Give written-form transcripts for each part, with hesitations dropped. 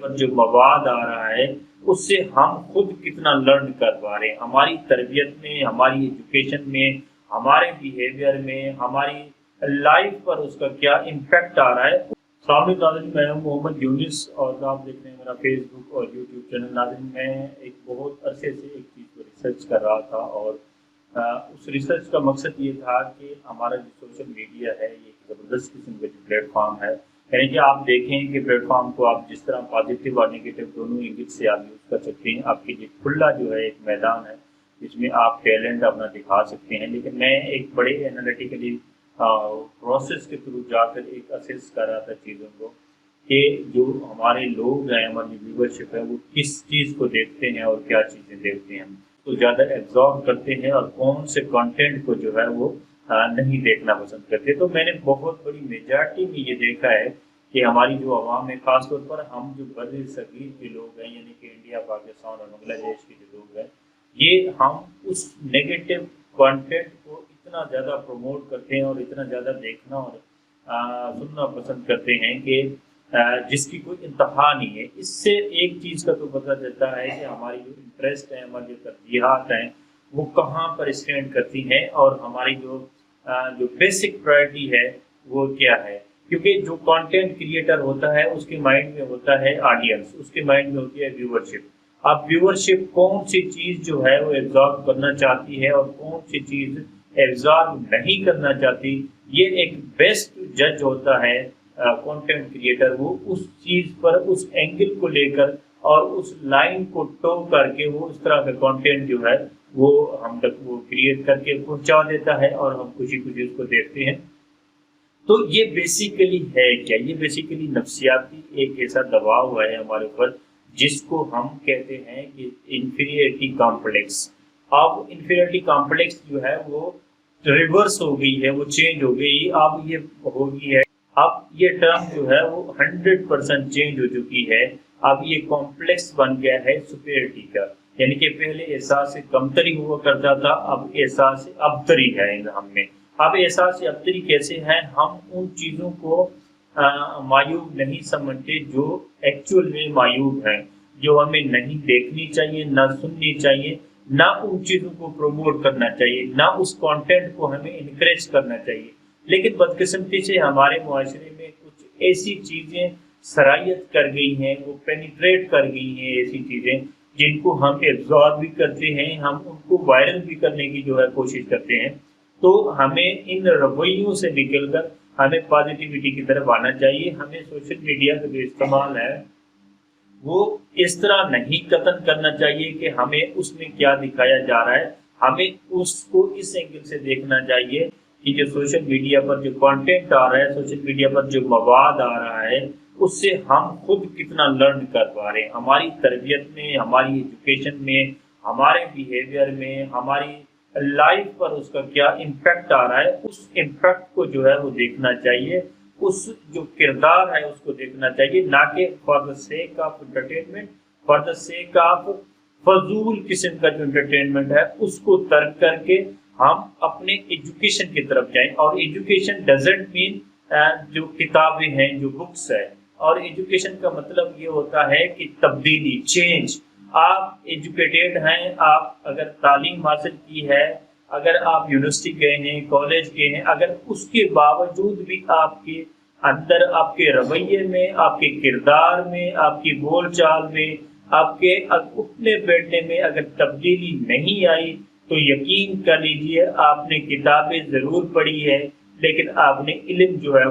پر جو مواد آ رہا ہے اس سے ہم خود کتنا لرن کر پا رہے ہیں، ہماری تربیت میں، ہماری ایجوکیشن میں، ہمارے بیہیویئر میں، ہماری لائف پر اس کا کیا امپیکٹ آ رہا ہے۔ السلام علیکم ناظرین، میں ہوں محمد یونس اور آپ دیکھ رہے ہیں میرا فیس بک اور یوٹیوب چینل۔ ناظرین، میں ایک بہت عرصے سے ایک چیز پر ریسرچ کر رہا تھا اور اس ریسرچ کا مقصد یہ تھا کہ ہمارا جو سوشل میڈیا ہے یہ ایک زبردست قسم کا جو پلیٹ فارم ہے، یعنی کہ آپ دیکھیں کہ پلیٹ فارم کو آپ جس طرح پازیٹیو اور نگیٹو دونوں انگل سے آپ یوز کر سکتے ہیں۔ آپ کے لیے کھلا جو ہے ایک میدان ہے جس میں آپ ٹیلنٹ اپنا دکھا سکتے ہیں، لیکن میں ایک بڑے انالیٹیکلی پروسیس کے تھرو جا کر ایک اسیس کر رہا تھا چیزوں کو کہ جو ہمارے لوگ ہیں، ہماری ویورشپ ہے، وہ کس چیز کو دیکھتے ہیں اور کیا چیزیں دیکھتے ہیں، تو زیادہ ایبزارو کرتے ہیں اور کون سے کانٹینٹ کو جو ہے وہ نہیں دیکھنا پسند کرتے۔ تو میں نے بہت بڑی میجارٹی میں یہ دیکھا ہے کہ ہماری جو عوام ہے، خاص طور پر ہم جو بر صغیر کے لوگ ہیں، یعنی کہ انڈیا، پاکستان اور بنگلہ دیش کے جو لوگ ہیں، یہ ہم اس نیگیٹو کانٹینٹ کو اتنا زیادہ پروموٹ کرتے ہیں اور اتنا زیادہ دیکھنا اور سننا پسند کرتے ہیں کہ جس کی کوئی انتہا نہیں ہے۔ اس سے ایک چیز کا تو پتہ چلتا ہے کہ ہماری جو انٹرسٹ ہیں، ہماری جو ترجیحات ہیں، وہ کہاں پر اسٹینڈ کرتی ہیں اور ہماری جو بیسک پرائرٹی ہے وہ کیا ہے۔ کیونکہ جو کانٹینٹ کریٹر ہوتا ہے اس کے مائنڈ میں ہوتا ہے آڈینس، اس کے مائنڈ میں ہوتی ہے ویورشپ۔ اب ویورشپ کون سی چیز جو ہے وہ ایبزارو کرنا چاہتی ہے اور کون سی چیز ایبزارو نہیں کرنا چاہتی، یہ ایک بیسٹ جج ہوتا ہے کانٹینٹ کریٹر۔ وہ اس چیز پر اس اینگل کو لے کر اور اس لائن کو ٹو کر کے وہ اس طرح کا کانٹینٹ جو ہے وہ ہم تک وہ کریٹ کر کے پہنچا دیتا ہے اور ہم خوشی خوشی اس کو دیکھتے ہیں۔ تو یہ بیسیکلی ہے کیا؟ یہ بیسیکلی نفسیاتی ایک ایسا دباؤ ہے ہمارے اوپر جس کو ہم کہتے ہیں کہ انفیریئرٹی کمپلیکس۔ اب انفیریئرٹی کمپلیکس جو ہے وہ ریورس ہو گئی ہے، وہ چینج ہو گئی، اب یہ ہو گئی ہے، اب یہ ٹرم جو ہے وہ 100% چینج ہو چکی ہے۔ اب یہ کمپلیکس بن گیا ہے سپیریٹی کا، یعنی کہ پہلے احساس کمتری ہوا کرتا تھا، اب احساس ابتری ہے ہم میں۔ اب احساس ابتری کیسے ہے؟ ہم ان چیزوں کو معیوب نہیں سمجھتے جو ایکچوئل میں معیوب ہیں، جو ہمیں نہیں دیکھنی چاہیے، نہ سننی چاہیے، نہ ان چیزوں کو پروموٹ کرنا چاہیے، نہ اس کانٹینٹ کو ہمیں انکریج کرنا چاہیے۔ لیکن بدقسمتی سے ہمارے معاشرے میں کچھ ایسی چیزیں سرایت کر گئی ہیں، وہ پینیٹریٹ کر گئی ہیں، ایسی چیزیں جن کو ہم ایبزارب بھی کرتے ہیں، ہم ان کو وائرل بھی کرنے کی جو ہے کوشش کرتے ہیں۔ تو ہمیں ان رویوں سے نکل کر ہمیں پازیٹیوٹی کی طرف آنا چاہیے۔ ہمیں سوشل میڈیا کا جو استعمال ہے وہ اس طرح نہیں قتل کرنا چاہیے کہ ہمیں اس میں کیا دکھایا جا رہا ہے، ہمیں اس کو اس اینگل سے دیکھنا چاہیے کہ جو سوشل میڈیا پر جو کانٹینٹ آ رہا ہے، سوشل میڈیا پر جو مواد آ رہا ہے، اس سے ہم خود کتنا لرن کر پا رہے ہیں، ہماری تربیت میں، ہماری ایجوکیشن میں، ہمارے بیہیویئر میں، ہماری لائف پر اس کا کیا امپیکٹ آ رہا ہے۔ اس امپیکٹ کو جو ہے وہ دیکھنا چاہیے، اس جو کردار ہے اس کو دیکھنا چاہیے، نہ کہ for the sake of entertainment, for the sake of فضول قسم کا جو انٹرٹینمنٹ ہے اس کو ترک کر کے ہم اپنے ایجوکیشن کی طرف جائیں۔ اور ایجوکیشن ڈزنٹ مین جو کتابیں ہیں، جو بکس ہے، اور ایجوکیشن کا مطلب یہ ہوتا ہے کہ تبدیلی، چینج۔ آپ ایجوکیٹیڈ ہیں، آپ اگر تعلیم حاصل کی ہے، اگر آپ یونیورسٹی گئے ہیں، کالج گئے ہیں، اگر اس کے باوجود بھی آپ کے اندر، آپ کے رویے میں، آپ کے کردار میں، آپ کی بول چال میں، آپ کے اٹھنے بیٹھنے میں اگر تبدیلی نہیں آئی تو یقین کر لیجیے آپ نے کتابیں ضرور پڑھی ہے، لیکن آپ نے علم جو ہے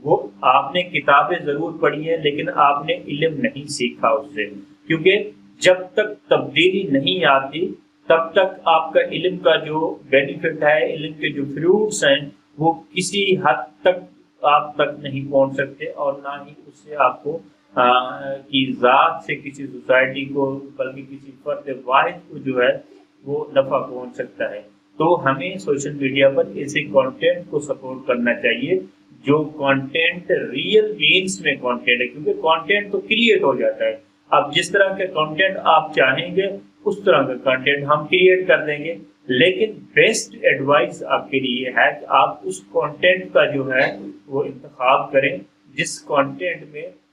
وہ آپ نے کتابیں ضرور پڑھی ہے لیکن آپ نے علم نہیں سیکھا اس سے۔ کیونکہ جب تک تبدیلی نہیں آتی تب تک آپ کا علم کا جو بینیفٹ ہے، علم کے جو فروٹس ہیں، وہ کسی حد تک آپ تک نہیں پہنچ سکتے، اور نہ ہی اس سے آپ کو کی ذات سے کسی سوسائٹی کو، بلکہ کسی فرد واحد کو جو ہے وہ نفع پہنچ سکتا ہے۔ تو ہمیں سوشل میڈیا پر ایسے کانٹینٹ کو سپورٹ کرنا چاہیے جو کانٹینٹ ریئل مینس میں کانٹینٹ ہے، کیونکہ کانٹینٹ تو کریٹ ہو جاتا ہے۔ اب جس طرح کا کانٹینٹ آپ چاہیں گے اس طرح کا کانٹینٹ ہم کریٹ کر دیں گے، لیکن بیسٹ ایڈوائس آپ کے لیے ہے کہ آپ اس کانٹینٹ کا جو ہے وہ انتخاب کریں جس کانٹینٹ میں